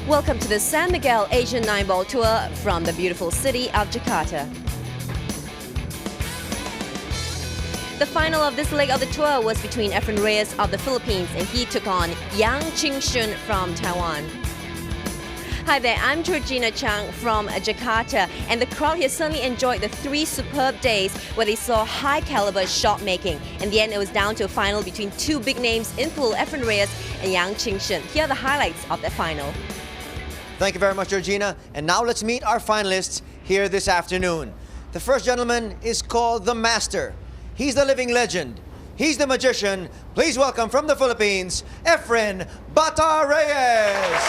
Welcome to the San Miguel Asian 9-ball tour from the beautiful city of Jakarta. The final of this leg of the tour was between Efren Reyes of the Philippines and he took on Yang Ching-Shun from Taiwan. Hi there, I'm Georgina Chang from Jakarta, and the crowd here certainly enjoyed the 3 superb days where they saw high caliber shot making. In the end, it was down to a final between 2 big names in pool, Efren Reyes and Yang Ching-Shun. Here are the highlights of the final. Thank you very much, Georgina. And now let's meet our finalists here this afternoon. The first gentleman is called the Master. He's the living legend. He's the magician. Please welcome from the Philippines, Efren Bata Reyes.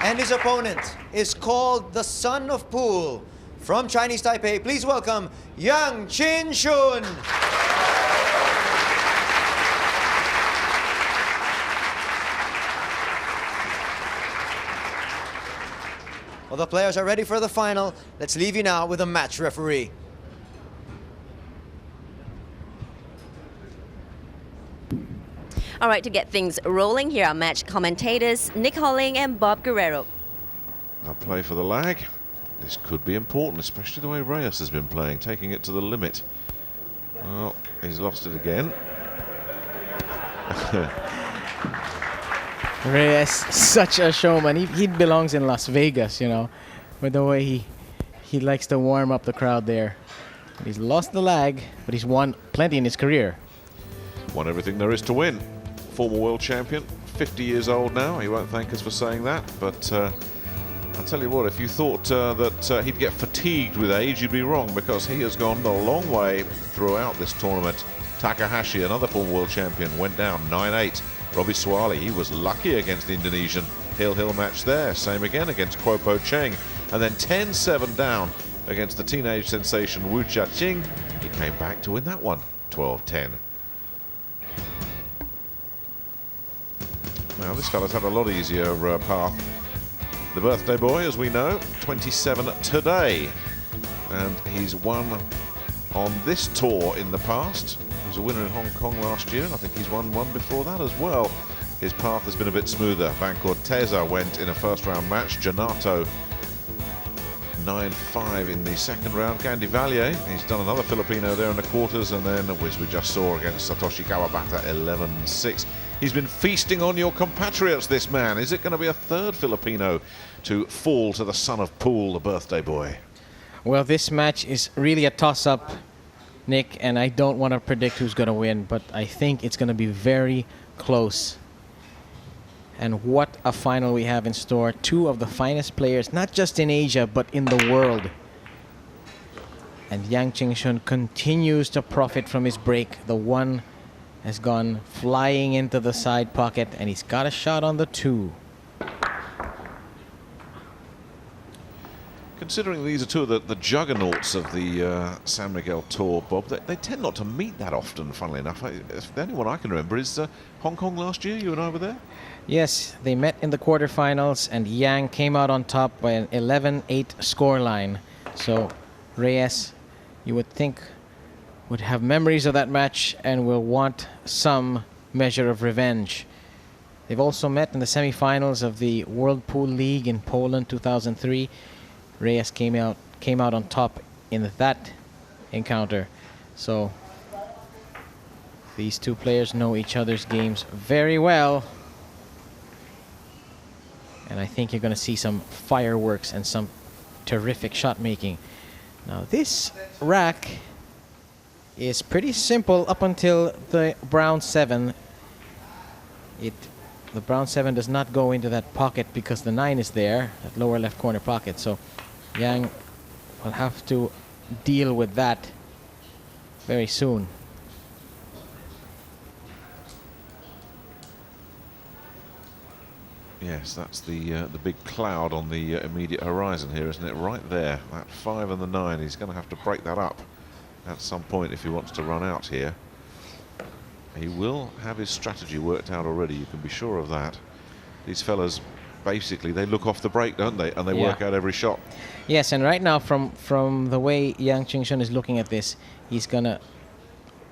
And his opponent is called the Son of Pool. From Chinese-Taipei, please welcome Yang Ching-Shun. Well, the players are ready for the final. Let's leave you now with a match referee. All right, to get things rolling, here are match commentators Nick Holling and Bob Guerrero. I'll play for the lag. This could be important, especially the way Reyes has been playing, taking it to the limit. Well, he's lost it again. Reyes, such a showman. He belongs in Las Vegas, you know, with the way he likes to warm up the crowd there. He's lost the lag, but he's won plenty in his career. Won everything there is to win. Former world champion, 50 years old now. He won't thank us for saying that, but I'll tell you what, if you thought that he'd get fatigued with age, you'd be wrong, because he has gone the long way throughout this tournament. Takahashi, another former world champion, went down 9-8. Robbie Swali, he was lucky against the Indonesian. Hill match there. Same again against Kwopo Cheng. And then 10-7 down against the teenage sensation Wu Chia-Ching. He came back to win that one, 12-10. Now, this fella's had a lot easier path. The birthday boy, as we know, 27 today. And he's won on this tour in the past. He was a winner in Hong Kong last year, and I think he's won one before that as well. His path has been a bit smoother. Van Corteza went in a first-round match. Janato 9-5 in the second round. Gandhi Valier, he's done another Filipino there in the quarters, and then, as we just saw, against Satoshi Kawabata, 11-6. He's been feasting on your compatriots, this man. Is it going to be a third Filipino to fall to the Son of Pool, the birthday boy? Well, this match is really a toss-up, Nick, and I don't want to predict who's going to win, but I think it's going to be very close. And what a final we have in store. 2 of the finest players, not just in Asia, but in the world. And Yang Ching-Shun continues to profit from his break. The 1 has gone flying into the side pocket, and he's got a shot on the 2. Considering these are 2 of the juggernauts of the San Miguel Tour, Bob, they tend not to meet that often, funnily enough. The only one I can remember is Hong Kong last year. You and I were there? Yes, they met in the quarterfinals, and Yang came out on top by an 11-8 scoreline. So Reyes, you would think, would have memories of that match and will want some measure of revenge. They've also met in the semifinals of the World Pool League in Poland 2003. Reyes came out on top in that encounter. So these 2 players know each other's games very well. And I think you're going to see some fireworks and some terrific shot making. Now this rack is pretty simple up until the brown 7. The brown 7 does not go into that pocket because the 9 is there, that lower left corner pocket. So Yang will have to deal with that very soon. Yes, that's the big cloud on the immediate horizon here, isn't it? Right there, that 5 and the 9. He's going to have to break that up at some point if he wants to run out here. He will have his strategy worked out already, you can be sure of that. These fellas basically they look off the break, don't they? And they work out every shot. Yes, and right now from the way Yang Ching-Shun is looking at this, he's gonna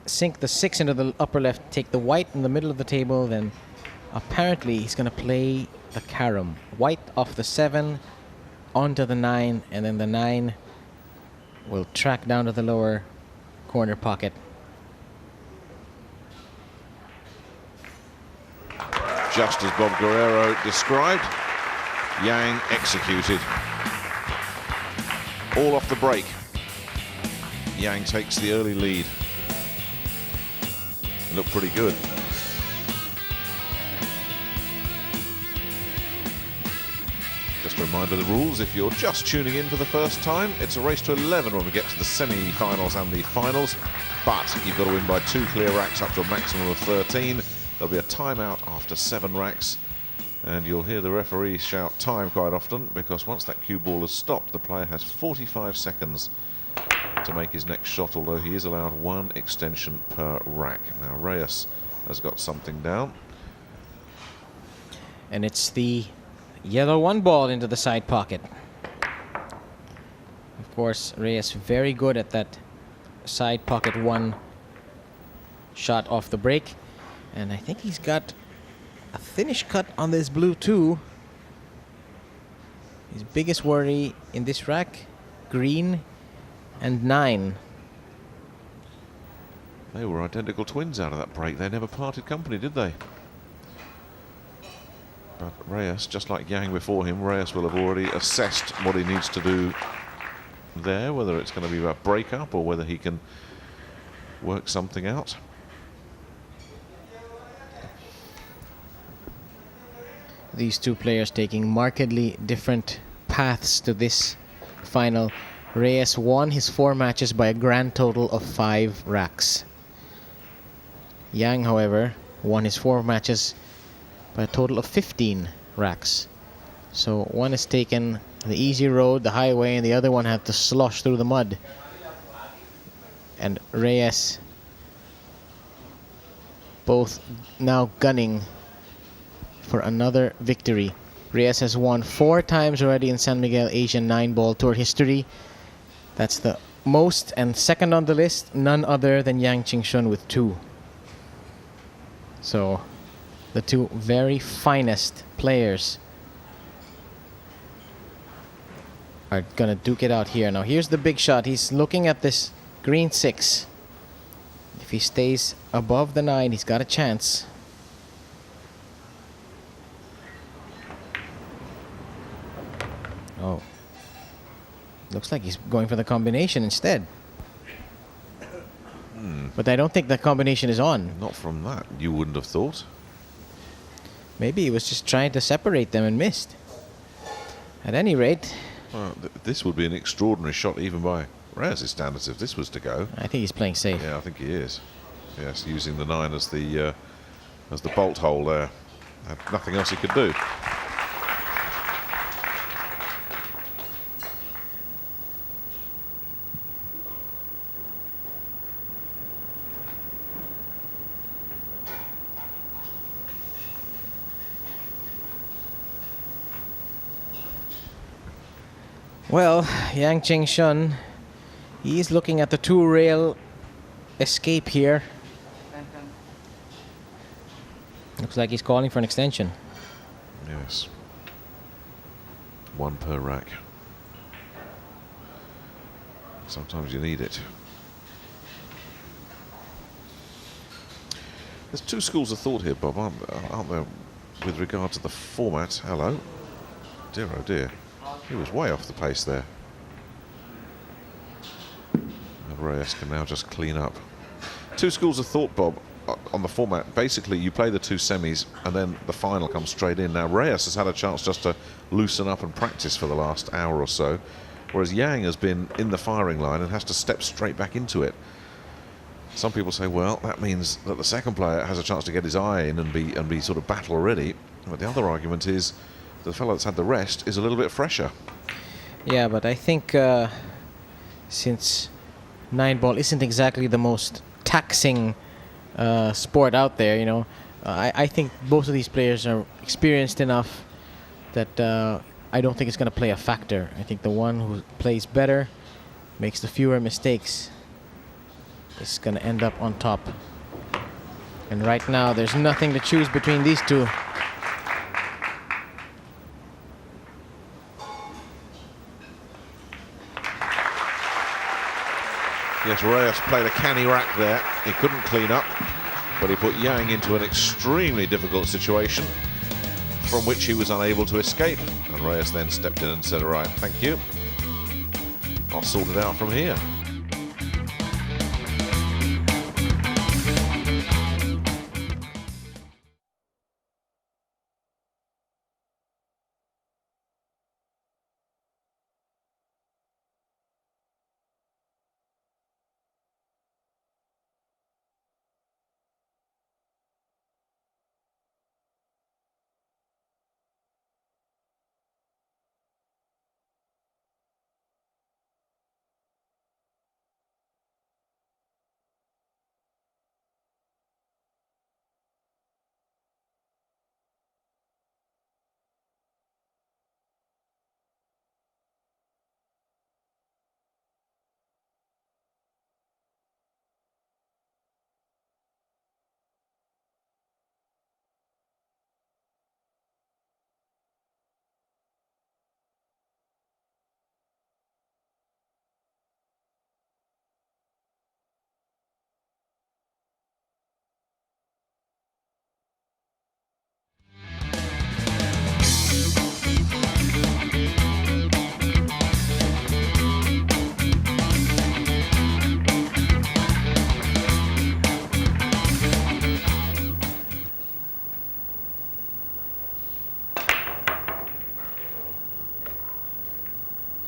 sink the 6 into the upper left, take the white in the middle of the table, then apparently he's gonna play the carom. White off the 7 onto the 9, and then the 9 will track down to the lower corner pocket. Just as Bob Guerrero described, Yang executed. All off the break. Yang takes the early lead. It looked pretty good. Just a reminder of the rules, if you're just tuning in for the first time, it's a race to 11 when we get to the semi-finals and the finals, but you've got to win by 2 clear racks up to a maximum of 13. There'll be a timeout after 7 racks, and you'll hear the referee shout time quite often, because once that cue ball has stopped, the player has 45 seconds to make his next shot, although he is allowed 1 extension per rack. Now Reyes has got something down. And it's the yellow 1 ball into the side pocket. Of course, Reyes very good at that side pocket 1 shot off the break. And I think he's got a finish cut on this blue too. His biggest worry in this rack, green and 9. They were identical twins out of that break. They never parted company, did they? But Reyes, just like Yang before him, Reyes will have already assessed what he needs to do there, whether it's going to be a break-up or whether he can work something out. These two players taking markedly different paths to this final. Reyes won his 4 matches by a grand total of 5 racks. Yang, however, won his 4 matches by a total of 15 racks. So one has taken the easy road, the highway, and the other one had to slosh through the mud. And Reyes both now gunning for another victory. Reyes has won 4 times already in San Miguel Asian 9-ball tour history. That's the most, and second on the list, none other than Yang Ching-Shun with 2. So the 2 very finest players are gonna duke it out here. Now here's the big shot. He's looking at this green 6. If he stays above the 9, he's got a chance. Oh. Looks like he's going for the combination instead. But I don't think the combination is on. Not from that, you wouldn't have thought. Maybe he was just trying to separate them and missed. At any rate... Well, this would be an extraordinary shot even by Reyes' standards if this was to go. I think he's playing safe. Yeah, I think he is. Yes, using the 9 as the bolt hole there. Had nothing else he could do. Well, Yang Ching-Shun, he's looking at the 2-rail escape here. Looks like he's calling for an extension. Yes. 1 per rack. Sometimes you need it. There's 2 schools of thought here, Bob, aren't there, with regard to the format? Hello. Dear, oh dear. He was way off the pace there. And Reyes can now just clean up. 2 schools of thought, Bob, on the format. Basically, you play the 2 semis, and then the final comes straight in. Now, Reyes has had a chance just to loosen up and practice for the last hour or so, whereas Yang has been in the firing line and has to step straight back into it. Some people say, well, that means that the second player has a chance to get his eye in and be sort of battle ready. But the other argument is the fellow that's had the rest is a little bit fresher. Yeah, but I think since 9-ball isn't exactly the most taxing sport out there, you know, I think both of these players are experienced enough that I don't think it's going to play a factor. I think the one who plays better, makes the fewer mistakes, is going to end up on top. And right now, there's nothing to choose between these two. Yes, Reyes played a canny rack there. He couldn't clean up, but he put Yang into an extremely difficult situation from which he was unable to escape. And Reyes then stepped in and said, all right, thank you. I'll sort it out from here.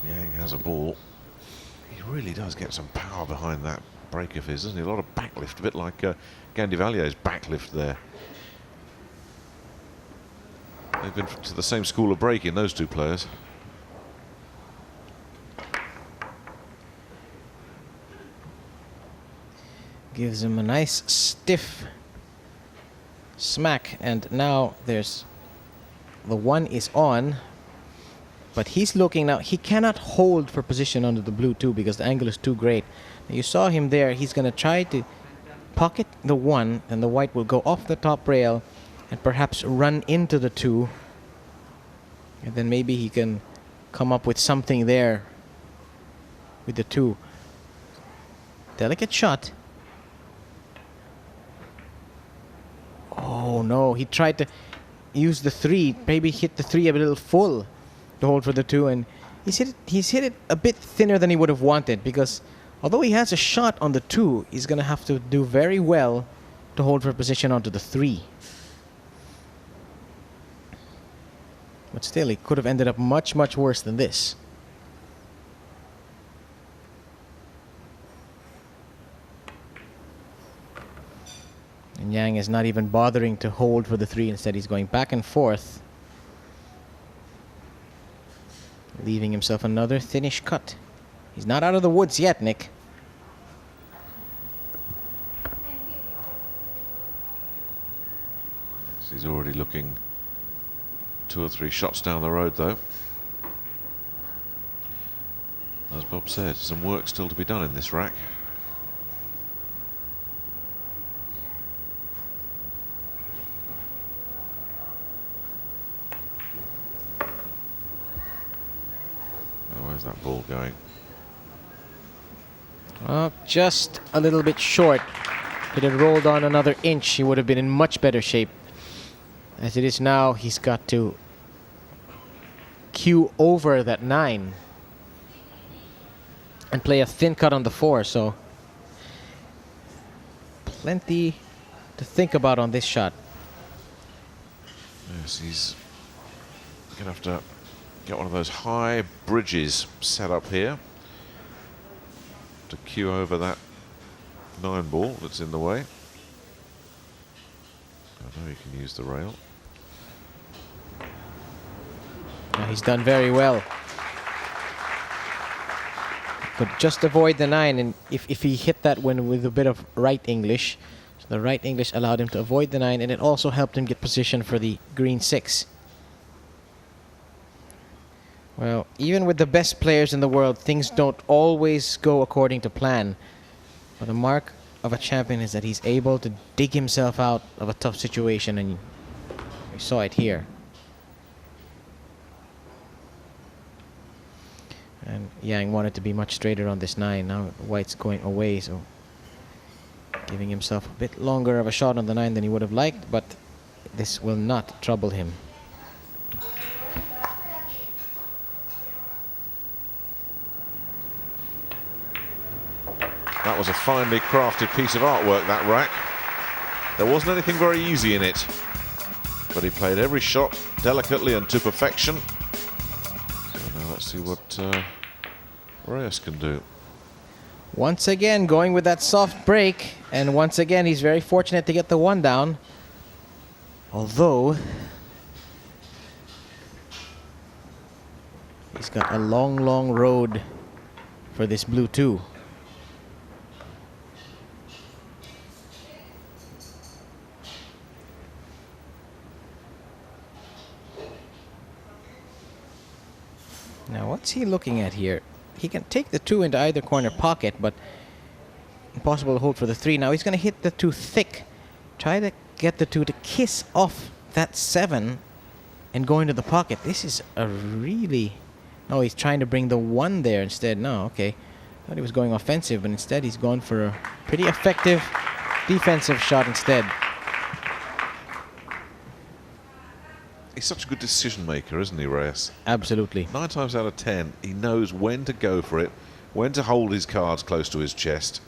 Yang has a ball. He really does get some power behind that break of his, doesn't he? A lot of backlift, a bit like Gandhivalier's backlift there. They've been to the same school of breaking, those two players. Gives him a nice stiff smack, and now there's the one is on, but he's looking now. He cannot hold for position under the blue too because the angle is too great. Now you saw him there. He's going to try to pocket the one, and the white will go off the top rail and perhaps run into the two, and then maybe he can come up with something there with the two. Delicate shot. Oh no, he tried to use the three, maybe hit the three a little full to hold for the two, and he's hit it a bit thinner than he would have wanted, because although he has a shot on the two, he's going to have to do very well to hold for position onto the three. But still, he could have ended up much, much worse than this. And Yang is not even bothering to hold for the three. Instead, he's going back and forth, leaving himself another thinnish cut. He's not out of the woods yet, Nick. He's already looking 2 or 3 shots down the road, though. As Bob said, some work still to be done in this rack. Where's that ball going? Just a little bit short. If it had rolled on another inch, he would have been in much better shape. As it is now, he's got to cue over that 9 and play a thin cut on the 4, so plenty to think about on this shot. Yes, he's going to have to get one of those high bridges set up here to cue over that 9 ball that's in the way. I know he can use the rail. He's done very well. Could just avoid the 9, and if he hit that one with a bit of right English, so the right English allowed him to avoid the 9, and it also helped him get position for the green 6. Well, even with the best players in the world, things don't always go according to plan. But the mark of a champion is that he's able to dig himself out of a tough situation, and we saw it here. And Yang wanted to be much straighter on this 9. Now White's going away, so giving himself a bit longer of a shot on the 9 than he would have liked, but this will not trouble him. That was a finely crafted piece of artwork, that rack. There wasn't anything very easy in it, but he played every shot delicately and to perfection. So now let's see what Reyes can do. Once again, going with that soft break, and once again, he's very fortunate to get the 1 down. Although, he's got a long, long road for this blue 2. Now, what's he looking at here? He can take the 2 into either corner pocket, but impossible to hold for the 3. Now he's going to hit the 2 thick. Try to get the 2 to kiss off that 7 and go into the pocket. This is a really... No, he's trying to bring the 1 there instead. No, okay. Thought he was going offensive, but instead he's going for a pretty effective defensive shot instead. He's such a good decision maker, isn't he, Reyes? Absolutely. 9 times out of 10, he knows when to go for it, when to hold his cards close to his chest.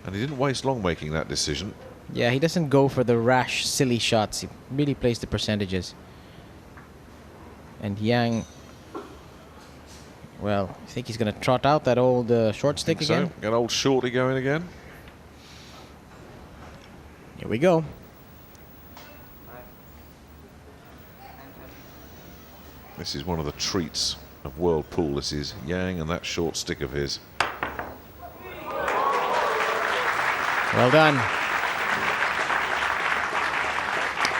And he didn't waste long making that decision. Yeah, he doesn't go for the rash, silly shots. He really plays the percentages. And Yang, well, I think he's going to trot out that old short stick again. So. Got old shorty going again. Here we go. This is one of the treats of World Pool. This is Yang and that short stick of his. Well done.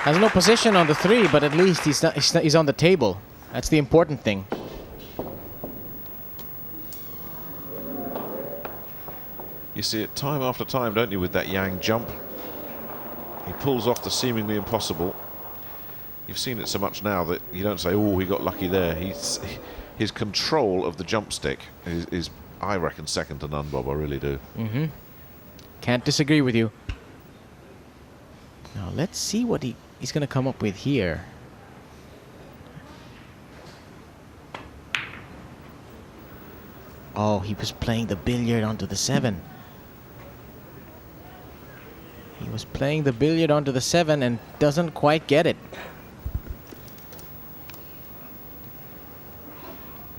Has no position on the 3, but at least he's on the table. That's the important thing. You see it time after time, don't you, with that Yang jump? He pulls off the seemingly impossible. You've seen it so much now that you don't say, oh, he got lucky there. His control of the jump stick is, I reckon, second to none, Bob. I really do. Mm-hmm. Can't disagree with you. Now, let's see what he's going to come up with here. Oh, he was playing the billiard onto the 7. He was playing the billiard onto the 7 and doesn't quite get it.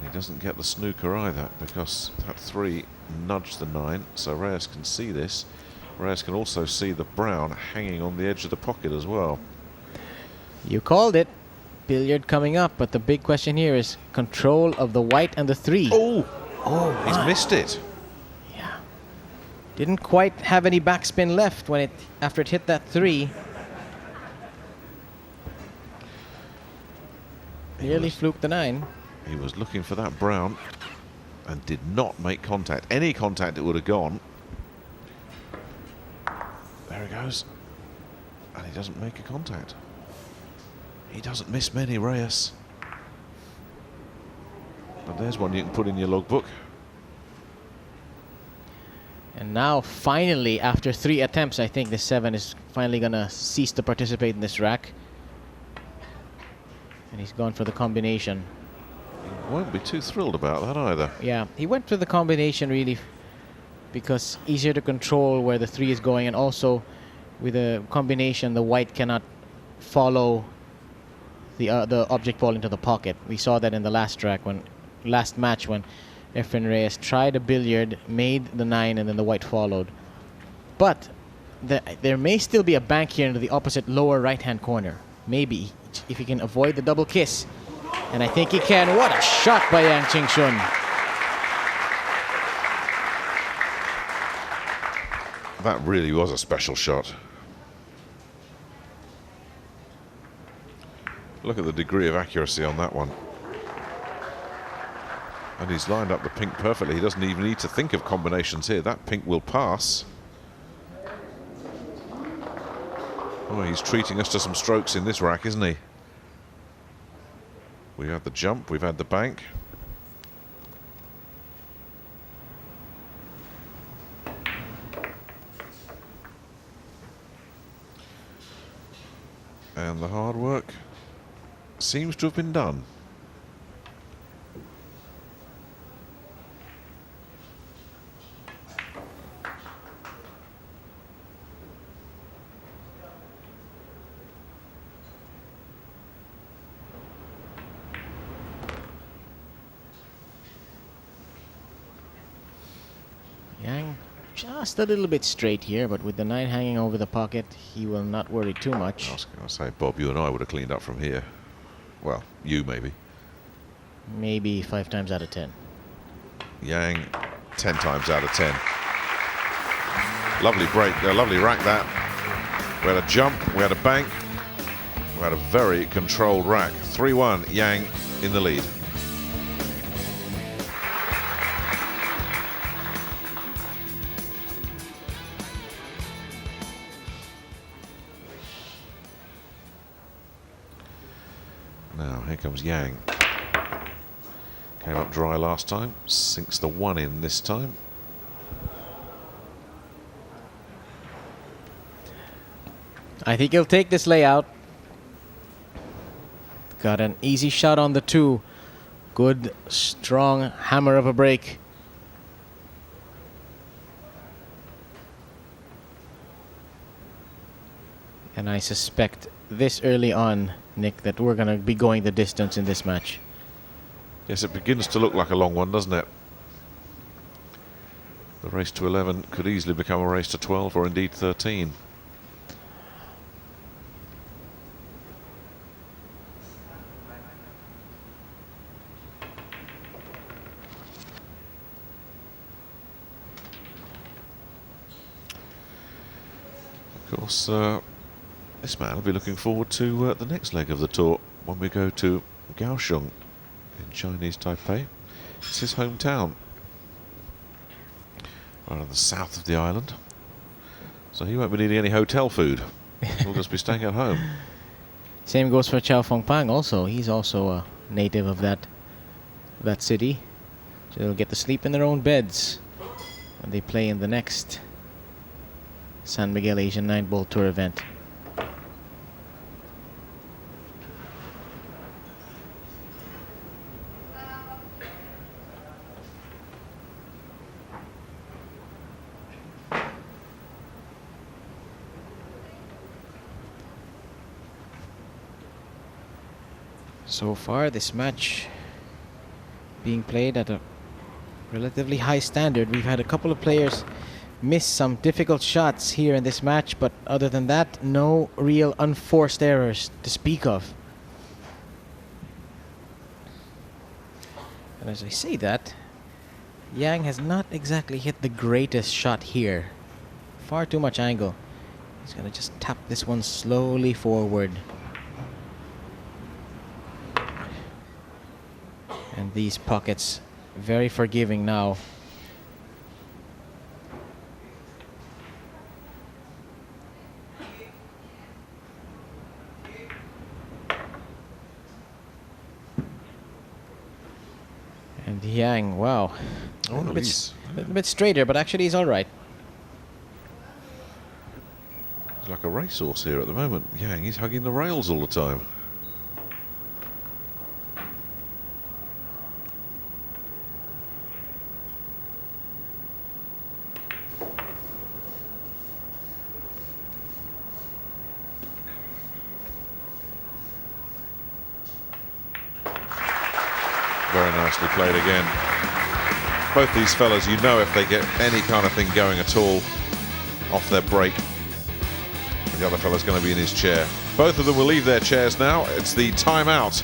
He doesn't get the snooker either because that 3 nudged the 9, so Reyes can see this. Reyes can also see the brown hanging on the edge of the pocket as well. You called it. Billiard coming up, but the big question here is control of the white and the 3. Oh! Oh, He's missed it. Yeah. Didn't quite have any backspin left when after it hit that 3. Nearly fluked the 9. He was looking for that brown and did not make contact. Any contact, it would have gone. There he goes. And he doesn't make a contact. He doesn't miss many, Reyes. But there's one you can put in your logbook. And now, finally, after 3 attempts, I think the 7 is finally going to cease to participate in this rack. And he's gone for the combination. He won't be too thrilled about that either. Yeah, he went for the combination really because easier to control where the 3 is going, and also with a combination, the white cannot follow the object ball into the pocket. We saw that in the last match when Efren Reyes tried a billiard, made the 9, and then the white followed. But there may still be a bank here into the opposite lower right-hand corner. Maybe, if he can avoid the double kiss. And I think he can. What a shot by Yang Ching-Shun. That really was a special shot. Look at the degree of accuracy on that one. And he's lined up the pink perfectly. He doesn't even need to think of combinations here. That pink will pass. Oh, he's treating us to some strokes in this rack, isn't he? We've had the jump, we've had the bank. And the hard work seems to have been done. Yang just a little bit straight here, but with the 9 hanging over the pocket, he will not worry too much. I was going to say, Bob, you and I would have cleaned up from here. Well, you maybe. Maybe 5 times out of 10. Yang, 10 times out of 10. Lovely break, lovely rack that. We had a jump, we had a bank, we had a very controlled rack. 3-1, Yang in the lead. Now, here comes Yang. Came up dry last time, sinks the 1 in this time. I think he'll take this layout. Got an easy shot on the 2. Good, strong hammer of a break. And I suspect this early on, Nick, that we're going to be going the distance in this match. Yes, it begins to look like a long one, doesn't it? The race to 11 could easily become a race to 12 or indeed 13. Of course, this man will be looking forward to the next leg of the tour when we go to Kaohsiung in Chinese-Taipei. It's his hometown, right on the south of the island. So he won't be needing any hotel food. He'll just be staying at home. Same goes for Chow Fong Pang also. He's also a native of that city. So they'll get to sleep in their own beds when they play in the next San Miguel Asian 9-ball tour event. So far, this match being played at a relatively high standard. We've had a couple of players miss some difficult shots here in this match, but other than that, no real unforced errors to speak of. And as I say that, Yang has not exactly hit the greatest shot here. Far too much angle. He's gonna just tap this one slowly forward. And these pockets very forgiving now. And Yang, wow. Oh, a little bit straighter, but actually he's all right. He's like a racehorse here at the moment. Yang, he's hugging the rails all the time. Very nicely played again. Both these fellas, you know, if they get any kind of thing going at all off their break, the other fella's going to be in his chair. Both of them will leave their chairs now. It's the timeout.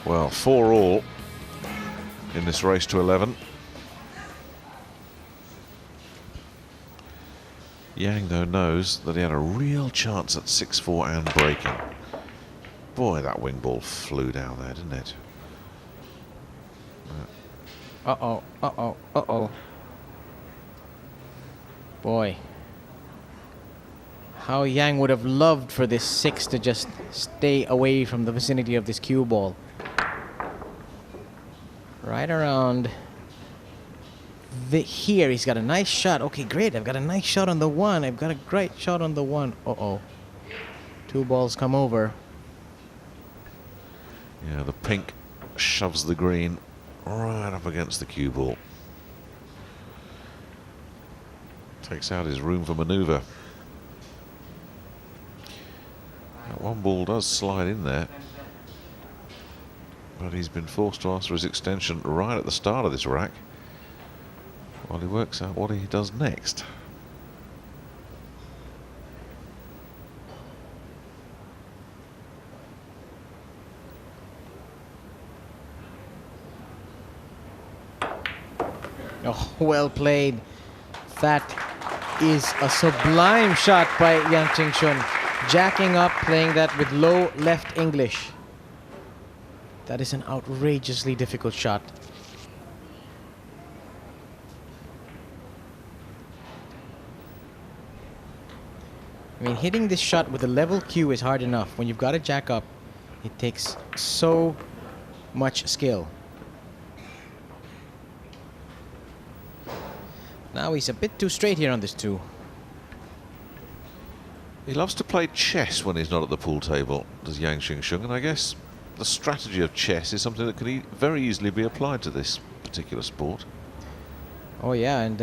Well, 4-all in this race to 11. Yang, though, knows that he had a real chance at 6-4 and breaking. Boy, that wing ball flew down there, didn't it? Uh-oh, uh-oh, uh-oh. Boy. How Yang would have loved for this 6 to just stay away from the vicinity of this cue ball. Right around here, he's got a nice shot. Okay, great. I've got a nice shot on the 1. I've got a great shot on the 1. Uh-oh. 2 balls come over. Yeah, the pink shoves the green right up against the cue ball. Takes out his room for manoeuvre. That 1 ball does slide in there, but he's been forced to ask for his extension right at the start of this rack while he works out what he does next. Oh, well played. That is a sublime shot by Yang Ching-Shun. Jacking up, playing that with low left English. That is an outrageously difficult shot. I mean, hitting this shot with a level cue is hard enough. When you've got to jack up, it takes so much skill. Now he's a bit too straight here on this 2. He loves to play chess when he's not at the pool table, does Yang Ching-Shun, and I guess the strategy of chess is something that can very easily be applied to this particular sport. Oh yeah, and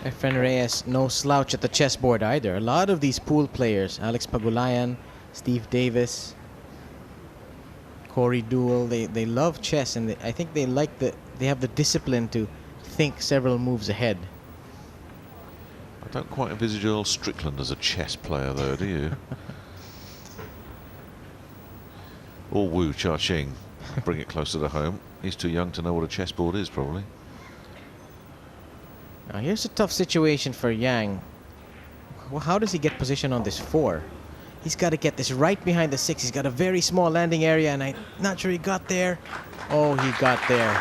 Efren Reyes, no slouch at the chessboard either. A lot of these pool players, Alex Pagulayan, Steve Davis, Corey Duell, they love chess, and I think they have the discipline to think several moves ahead. I don't quite envisage Earl Strickland as a chess player, though, do you? Or Wu Cha-Ching. Bring it closer to home. He's too young to know what a chessboard is, probably. Now here's a tough situation for Yang. Well, how does he get position on this 4? He's got to get this right behind the 6. He's got a very small landing area, and I'm not sure he got there. Oh, he got there.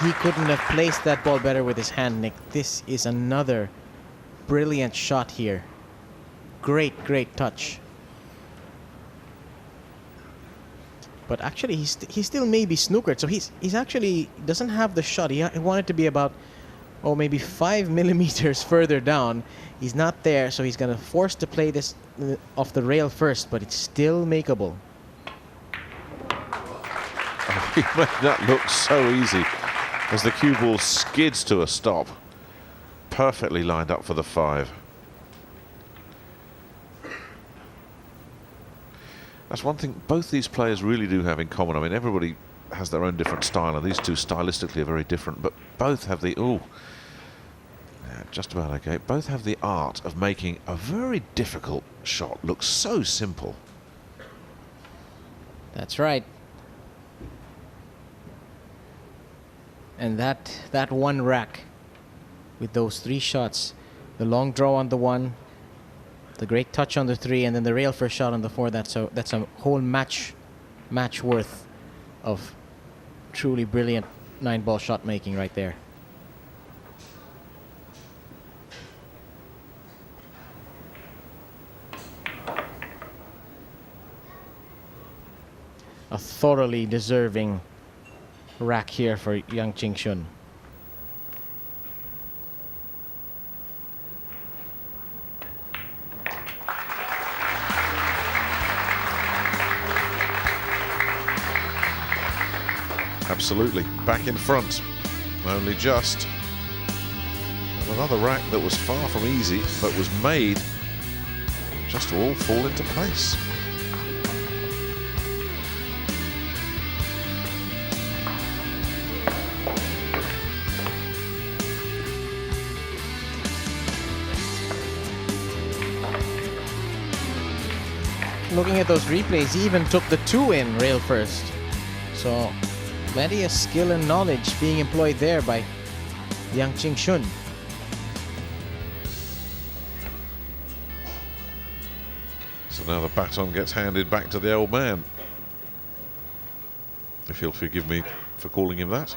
He couldn't have placed that ball better with his hand, Nick. This is another brilliant shot here. Great, great touch. But actually, he still may be snookered. So he's actually doesn't have the shot. He wanted to be about, maybe 5 millimeters further down. He's not there, so he's going to force to play this off the rail first, but it's still makeable. Oh, he made that look so easy as the cue ball skids to a stop. Perfectly lined up for the 5. That's one thing both these players really do have in common. I mean, everybody has their own different style, and these two stylistically are very different, but both have the, just about okay. Both have the art of making a very difficult shot look so simple. That's right. And that 1 rack with those 3 shots, the long draw on the 1, the great touch on the 3, and then the rail first shot on the 4, that's a whole match worth of truly brilliant 9-ball shot making right there. A thoroughly deserving rack here for Yang Ching-Shun. Absolutely, back in front, only just. And another rack that was far from easy, but was made just to all fall into place. Looking at those replays, he even took the 2 in rail first. So plenty of skill and knowledge being employed there by Yang Ching-Shun. So now the baton gets handed back to the old man. If you'll forgive me for calling him that.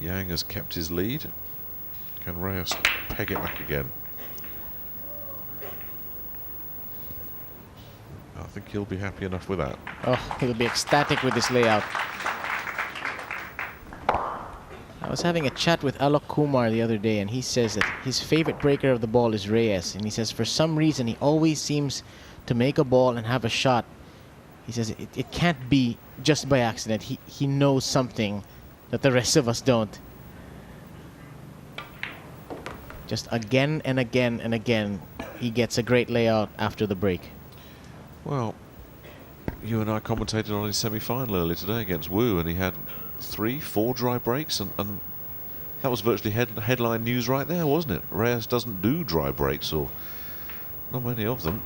Yang has kept his lead. Can Reyes peg it back again? I think he'll be happy enough with that. Oh, he'll be ecstatic with this layout. I was having a chat with Alok Kumar the other day, and he says that his favorite breaker of the ball is Reyes. And he says for some reason he always seems to make a ball and have a shot. He says it can't be just by accident. He knows something that the rest of us don't. Just again and again and again, he gets a great layout after the break. Well, you and I commentated on his semi-final earlier today against Wu, and he had 3-4 dry breaks, and that was virtually headline news right there, wasn't it? Reyes doesn't do dry breaks, or not many of them.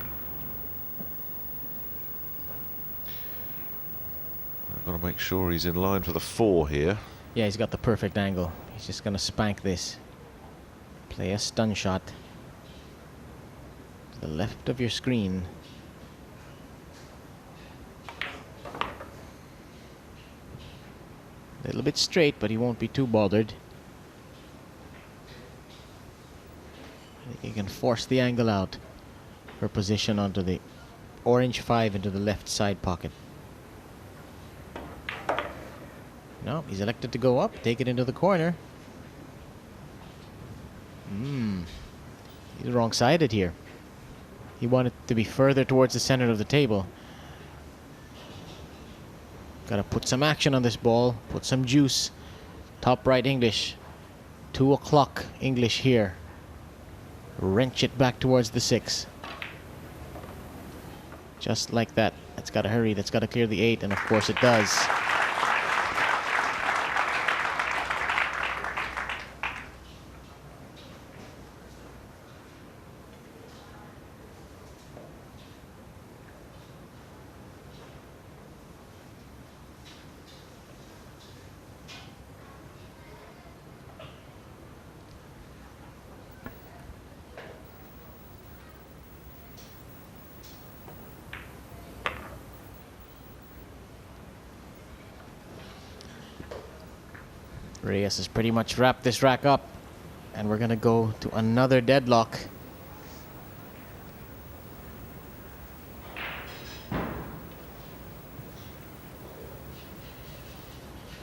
I've got to make sure he's in line for the 4 here. Yeah, he's got the perfect angle. He's just going to spank this. Play a stun shot to the left of your screen. A little bit straight, but he won't be too bothered. I think he can force the angle out for position onto the orange 5 into the left side pocket. No, he's elected to go up, take it into the corner. He's wrong-sided here. He wanted to be further towards the center of the table. Gotta put some action on this ball, put some juice. Top right English. 2 o'clock English here. Wrench it back towards the 6. Just like that. That's gotta hurry, that's gotta clear the 8, and of course it does. Reyes has pretty much wrapped this rack up, and we're gonna go to another deadlock.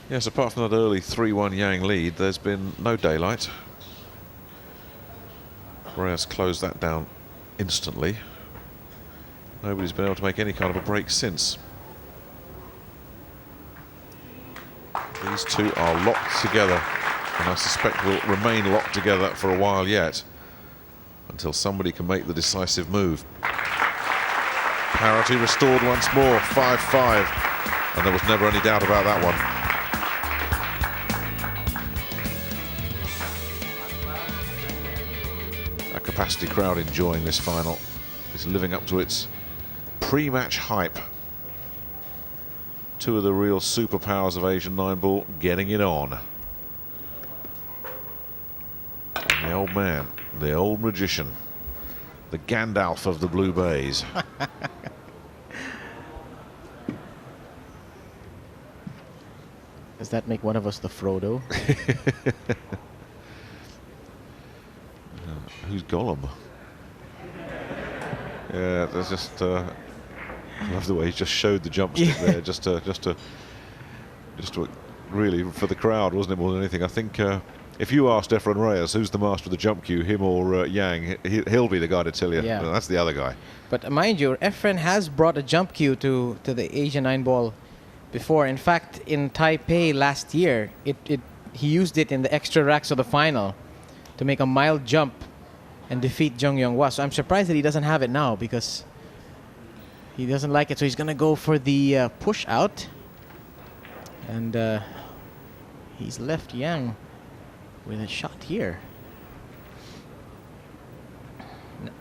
Yes, apart from that early 3-1 Yang lead, there's been no daylight. Reyes closed that down instantly. Nobody's been able to make any kind of a break since. These two are locked together, and I suspect will remain locked together for a while yet, until somebody can make the decisive move. Parity restored once more, 5-5, and there was never any doubt about that one. A capacity crowd enjoying this final. It's living up to its pre-match hype. Two of the real superpowers of Asian 9-ball getting it on. And the old man, the old magician, the Gandalf of the Blue Bays. Does that make one of us the Frodo? Who's Gollum? Yeah, there's just I love the way he just showed the jump stick there, just to really for the crowd, wasn't it, more than anything? I think if you asked Efren Reyes who's the master of the jump cue, him or Yang, he'll be the guy to tell you. Yeah. That's the other guy. But mind you, Efren has brought a jump cue to the Asian 9-ball before. In fact, in Taipei last year, he used it in the extra racks of the final to make a mild jump and defeat Jung Young-hwa. So I'm surprised that he doesn't have it now, because he doesn't like it. So he's going to go for the push out. And he's left Yang with a shot here.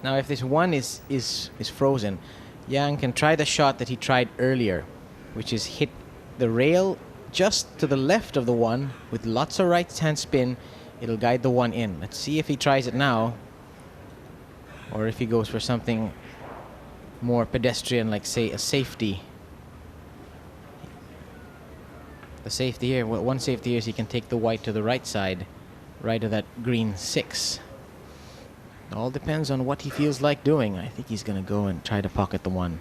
Now, if this one is frozen, Yang can try the shot that he tried earlier, which is hit the rail just to the left of the one with lots of right-hand spin. It'll guide the one in. Let's see if he tries it now, or if he goes for something more pedestrian, like say a safety. The safety here, well, one safety here is he can take the white to the right side, right of that green 6. It all depends on what he feels like doing. I think he's going to go and try to pocket the one.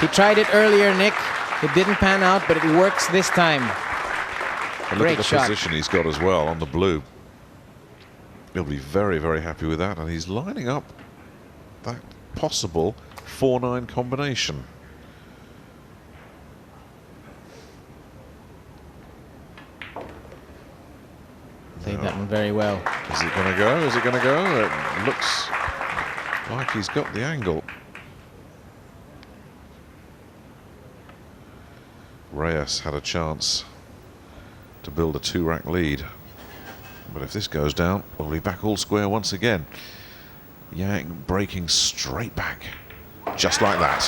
He tried it earlier, Nick. It didn't pan out, but it works this time. And look at Great the shot. position he's got as well on the blue. He'll be very, very happy with that, and he's lining up that possible 4-9 combination. Played that one very well. Is it going to go? Is it going to go? It looks like he's got the angle. Reyes had a chance to build a 2-rack lead, but if this goes down, we'll be back all square once again. Yang breaking straight back, just like that.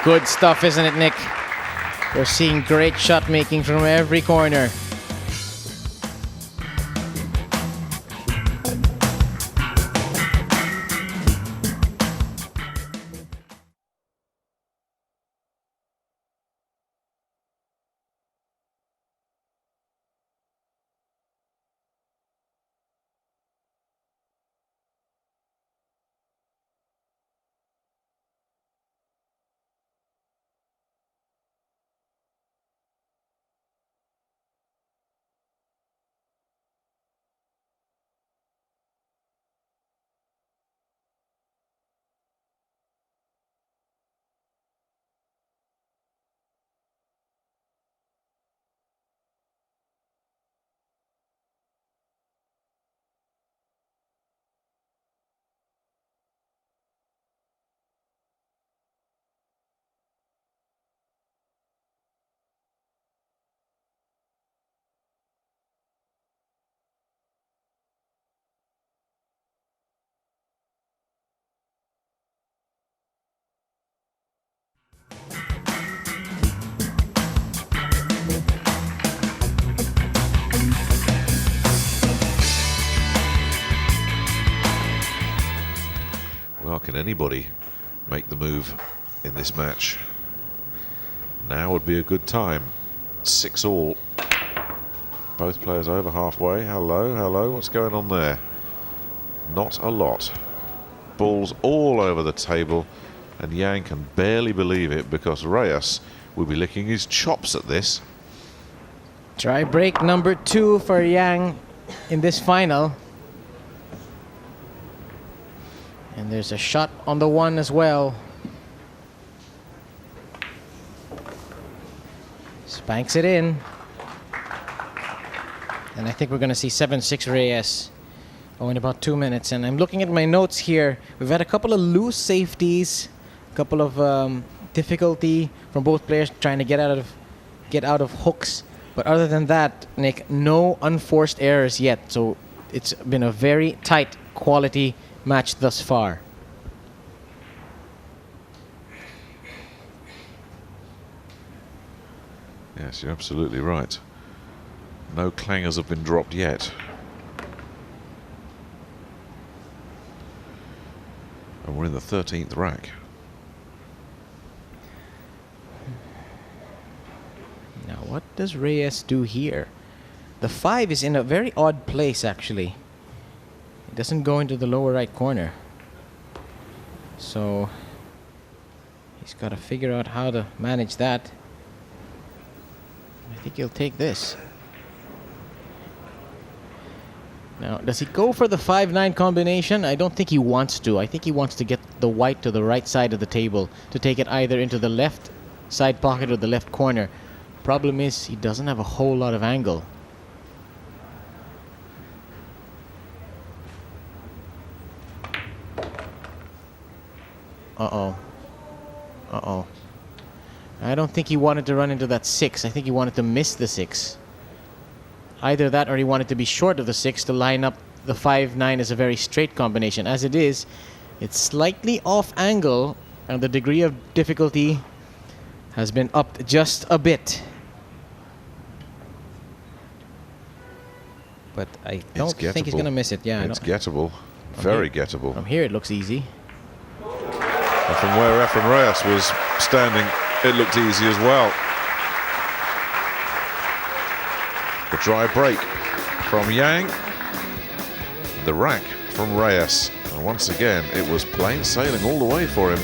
Good stuff, isn't it, Nick? We're seeing great shot making from every corner. Well, can anybody make the move in this match? Now would be a good time. 6-all. Both players over halfway. Hello, hello. What's going on there? Not a lot. Balls all over the table, and Yang can barely believe it because Reyes will be licking his chops at this. Try break number 2 for Yang in this final. And there's a shot on the one as well. Spanks it in. And I think we're going to see 7-6 Reyes in about 2 minutes. And I'm looking at my notes here. We've had a couple of loose safeties, a couple of difficulty from both players trying to get out of hooks. But other than that, Nick, no unforced errors yet. So it's been a very tight quality match thus far. Yes, you're absolutely right. No clangers have been dropped yet. And we're in the 13th rack. Now, what does Reyes do here? The 5 is in a very odd place, actually. It doesn't go into the lower right corner. So he's got to figure out how to manage that. I think he'll take this. Now, does he go for the 5-9 combination? I don't think he wants to. I think he wants to get the white to the right side of the table to take it either into the left side pocket or the left corner. Problem is, he doesn't have a whole lot of angle. Uh-oh. Uh-oh. I don't think he wanted to run into that 6. I think he wanted to miss the 6. Either that or he wanted to be short of the 6 to line up the 5-9 as a very straight combination. As it is, it's slightly off angle and the degree of difficulty has been upped just a bit. But I don't think he's going to miss it. Yeah, it's gettable. Very gettable. From here it looks easy. And from where Efren Reyes was standing, it looked easy as well. The dry break from Yang. The rack from Reyes. And once again, it was plain sailing all the way for him.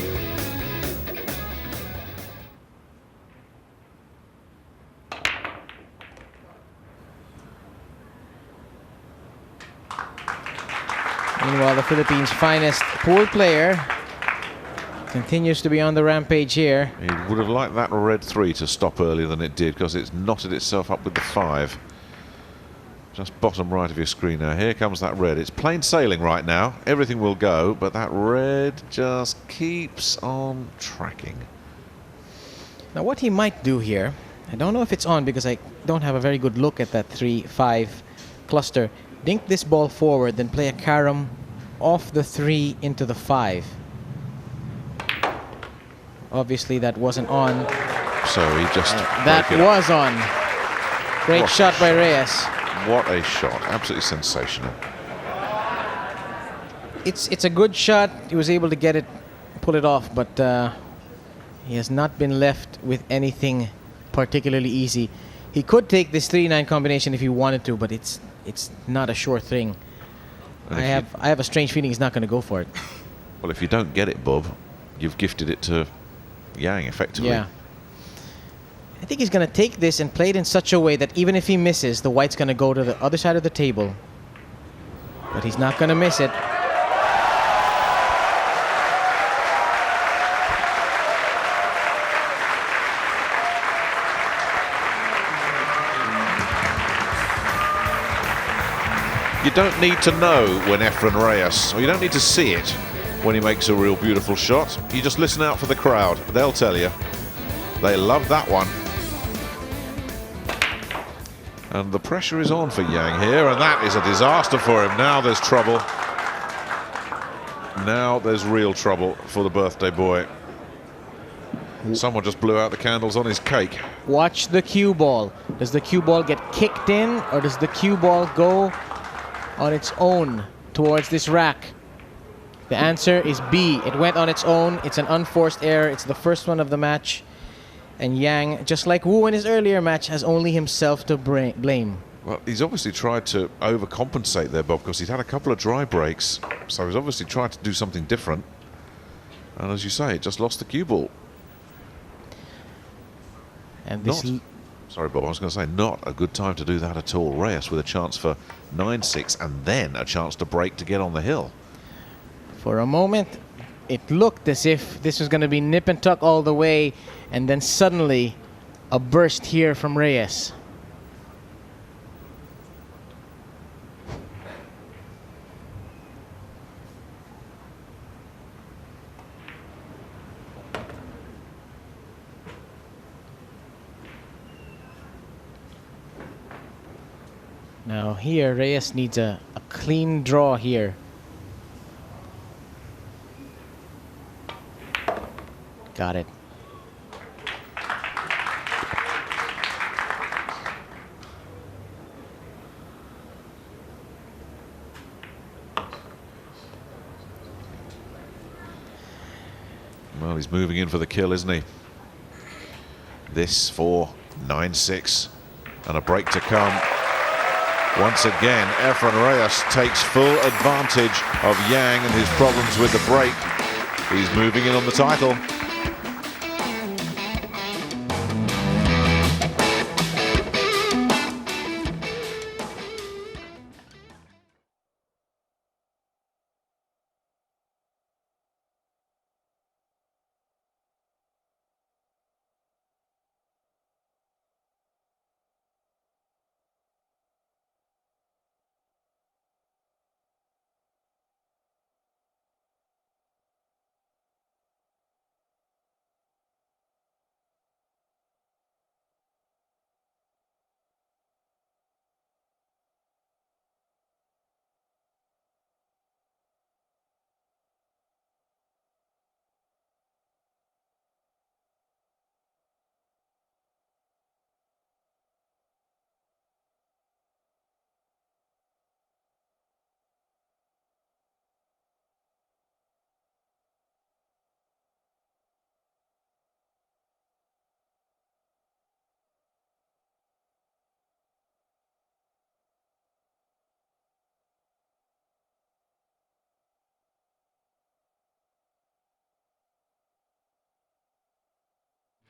Meanwhile, the Philippines' finest pool player continues to be on the rampage here. He would have liked that red 3 to stop earlier than it did, because it's knotted itself up with the 5. Just bottom right of your screen now. Here comes that red. It's plain sailing right now. Everything will go, but that red just keeps on tracking. Now what he might do here, I don't know if it's on because I don't have a very good look at that 3-5 cluster. Dink this ball forward, then play a carom off the 3 into the 5. Obviously that wasn't on. So he just... that was on. Great shot by Reyes. What a shot. Absolutely sensational. It's a good shot. He was able to get it, pull it off, but he has not been left with anything particularly easy. He could take this 3-9 combination if he wanted to, but it's not a sure thing. I have a strange feeling he's not going to go for it. Well, if you don't get it, Bob, you've gifted it to Yang, effectively. Yeah. I think he's going to take this and play it in such a way that even if he misses, the white's going to go to the other side of the table. But he's not going to miss it. You don't need to know when Efren Reyes, or you don't need to see it when he makes a real beautiful shot. You just listen out for the crowd. They'll tell you. They love that one. And the pressure is on for Yang here, and that is a disaster for him. Now there's trouble. Now there's real trouble for the birthday boy. Someone just blew out the candles on his cake. Watch the cue ball. Does the cue ball get kicked in, or does the cue ball go on its own towards this rack? The answer is B. It went on its own. It's an unforced error. It's the first one of the match. And Yang, just like Wu in his earlier match, has only himself to blame. Well, he's obviously tried to overcompensate there, Bob, because he's had a couple of dry breaks. So he's obviously tried to do something different. And as you say, it just lost the cue ball. And this... Sorry, Bob, I was going to say, not a good time to do that at all. Reyes with a chance for 9-6 and then a chance to break to get on the hill. For a moment, it looked as if this was going to be nip and tuck all the way, and then suddenly a burst here from Reyes. Now here, Reyes needs a clean draw here. Got it. Well, he's moving in for the kill, isn't he? This for 9-6 and a break to come. Once again, Efren Reyes takes full advantage of Yang and his problems with the break. He's moving in on the title.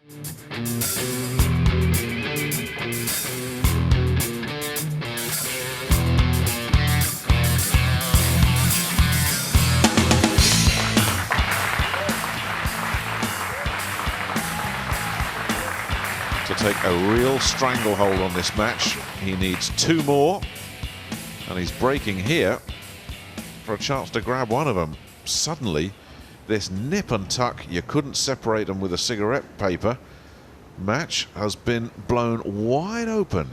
To take a real stranglehold on this match, he needs 2 more, and he's breaking here for a chance to grab one of them. Suddenly, this nip and tuck, you couldn't separate them with a cigarette paper, match has been blown wide open.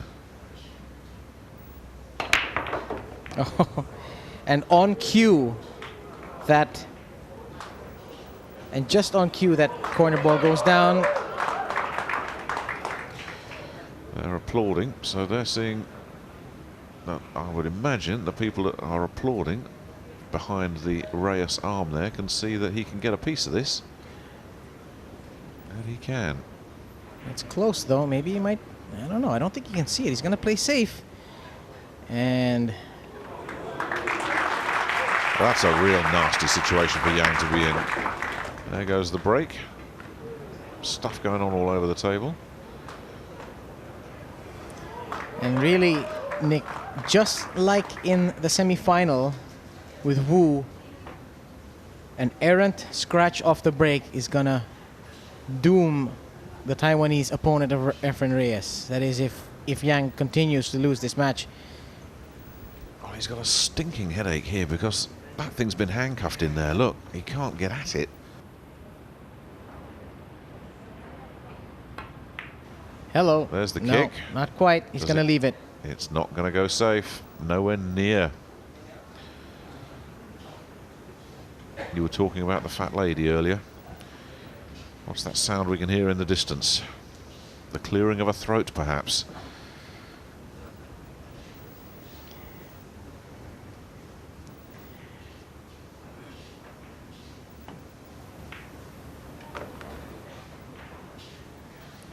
Oh, and on cue, just on cue, that corner ball goes down. They're applauding, so they're seeing, I would imagine the people that are applauding behind the Reyes arm there can see that he can get a piece of this. And he can. It's close though, maybe he might, I don't know, I don't think he can see it. He's going to play safe. And that's a real nasty situation for Yang to be in. There goes the break. Stuff going on all over the table. And really, Nick, just like in the semi-final with Wu, an errant scratch off the break is gonna doom the Taiwanese opponent of Efren Reyes. That is, if Yang continues to lose this match. Oh, he's got a stinking headache here because that thing's been handcuffed in there. Look, he can't get at it. Hello. There's the No, kick. not quite. He's going to leave it. It's not going to go safe. Nowhere near. You were talking about the fat lady earlier. What's that sound we can hear in the distance? The clearing of a throat, perhaps.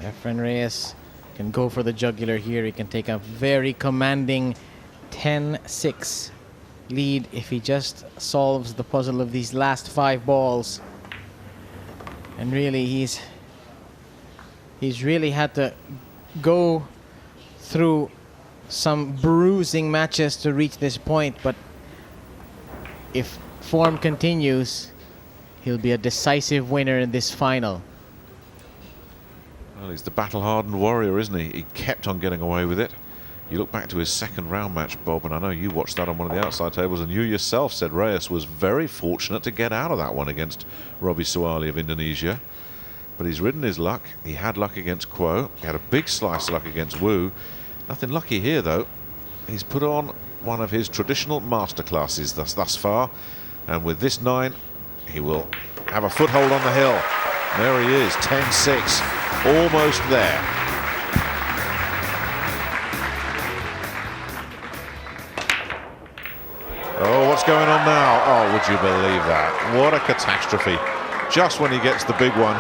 Efren Reyes can go for the jugular here. He can take a very commanding 10-6 lead if he just solves the puzzle of these last 5 balls. And really, he's really had to go through some bruising matches to reach this point. But if form continues, he'll be a decisive winner in this final. Well, he's the battle-hardened warrior, isn't he? He kept on getting away with it. You look back to his second round match, Bob, and I know you watched that on one of the outside tables, and you yourself said Reyes was very fortunate to get out of that one against Robbie Suwali of Indonesia. But he's ridden his luck. He had luck against Kuo. He had a big slice of luck against Wu. Nothing lucky here, though. He's put on one of his traditional masterclasses thus far. And with this 9, he will have a foothold on the hill. There he is, 10-6. Almost there. Oh, what's going on now? Oh, would you believe that? What a catastrophe. Just when he gets the big one,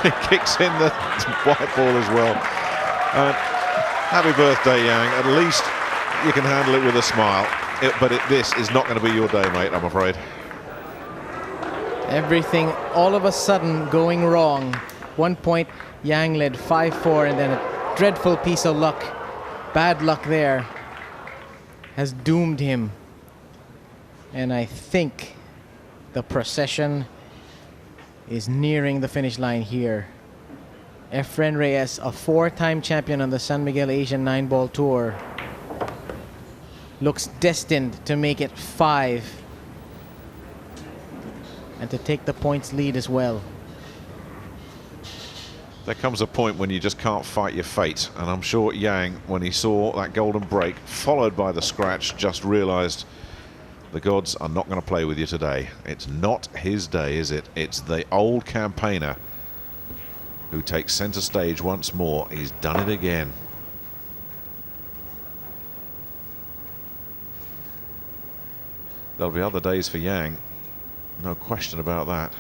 he kicks in the white ball as well. Happy birthday, Yang. At least you can handle it with a smile. This is not going to be your day, mate, I'm afraid. Everything all of a sudden going wrong. 1 point, Yang led 5-4, and then a dreadful piece of luck, bad luck there, has doomed him. And I think the procession is nearing the finish line here. Efren Reyes, a 4-time champion on the San Miguel Asian 9-ball tour, looks destined to make it 5 and to take the points lead as well. There comes a point when you just can't fight your fate, and I'm sure Yang, when he saw that golden break followed by the scratch, just realized the gods are not going to play with you today. It's not his day, is it? It's the old campaigner who takes center stage once more. He's done it again. There'll be other days for Yang, no question about that.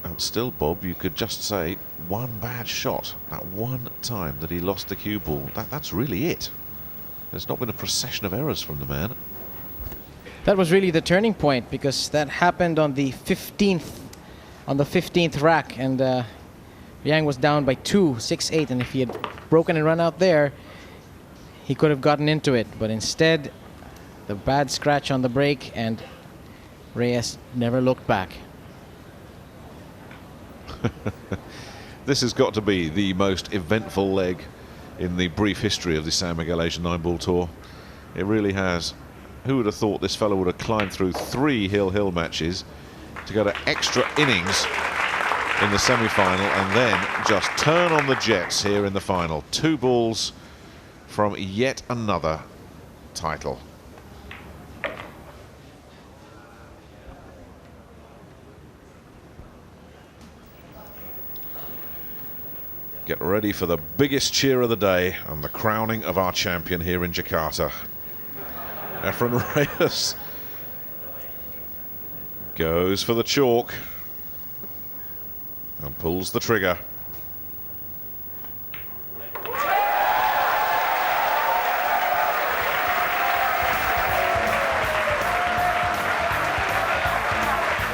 And still, Bob, you could just say one bad shot at one time that he lost the cue ball. That's really it. There's not been a procession of errors from the man. That was really the turning point, because that happened on the 15th on the 15th rack, and Yang was down by 2, 6-8, and if he had broken and run out there, he could have gotten into it, but instead, the bad scratch on the break, and Reyes never looked back. This has got to be the most eventful leg in the brief history of the San Miguel Asian 9-ball tour. It really has. Who would have thought this fellow would have climbed through 3 hill-hill matches to go to extra innings in the semi-final and then just turn on the jets here in the final. 2 balls from yet another title. Get ready for the biggest cheer of the day and the crowning of our champion here in Jakarta. Efren Reyes goes for the chalk and pulls the trigger.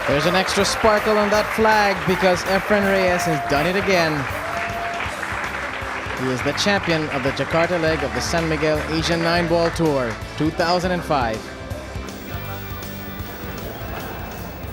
There's an extra sparkle on that flag because Efren Reyes has done it again. He is the champion of the Jakarta leg of the San Miguel Asian 9-ball tour 2005.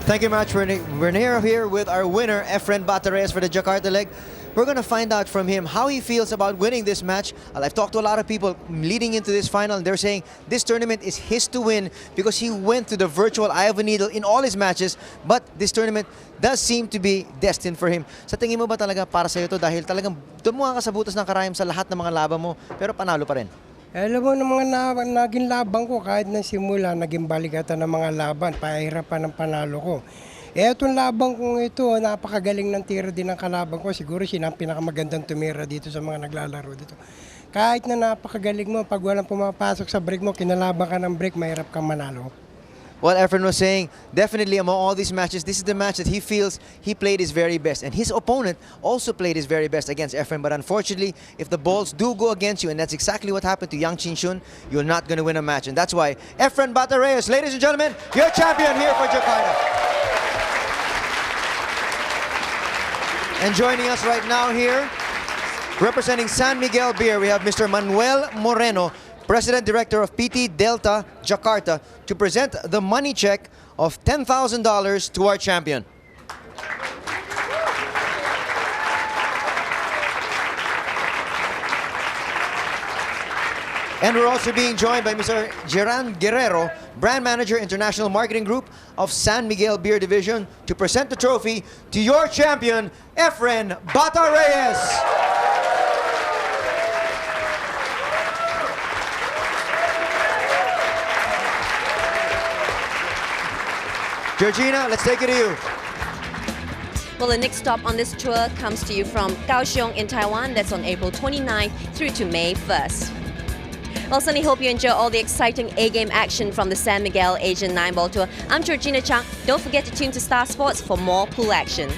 Thank you much. We're here with our winner, Efren Bata Reyes, for the Jakarta leg. We're going to find out from him how he feels about winning this match. I've talked to a lot of people leading into this final, and they're saying this tournament is his to win because he went to the virtual eye of a needle in all his matches, but this tournament does seem to be destined for him. Sa tingin mo ba talaga para sa'yo to dahil talagang dumuha ka sa butas ng karayom sa lahat ng mga laban mo, pero panalo pa rin? Alam mo, ng mga naging laban ko, kahit na simula, naging balikatan ng mga laban, pahirapan ng panalo ko. Itong laban kong ito, napakagaling ng tira din ng kalaban ko. Siguro siya ang pinakamagandang tumira dito sa mga naglalaro dito. Kahit na napakagaling mo, pag walang pumapasok sa break mo, kinalaban ka ng break, mahirap kang manalo. Well, Efren was saying, definitely among all these matches, this is the match that he feels he played his very best. And his opponent also played his very best against Efren. But unfortunately, if the balls do go against you, and that's exactly what happened to Yang Ching-Shun, you're not going to win a match. And that's why Efren Bata Reyes, ladies and gentlemen, your champion here for Jakarta. And joining us right now here, representing San Miguel Beer, we have Mr. Manuel Moreno, President Director of PT Delta Jakarta, to present the money check of $10,000 to our champion. And we're also being joined by Mr. Geran Guerrero, Brand Manager, International Marketing Group of San Miguel Beer Division, to present the trophy to your champion, Efren Bata Reyes. Georgina, let's take it to you. Well, the next stop on this tour comes to you from Kaohsiung in Taiwan. That's on April 29th through to May 1st. Well, certainly hope you enjoy all the exciting A-game action from the San Miguel Asian 9-ball tour. I'm Georgina Chang. Don't forget to tune to Star Sports for more pool action.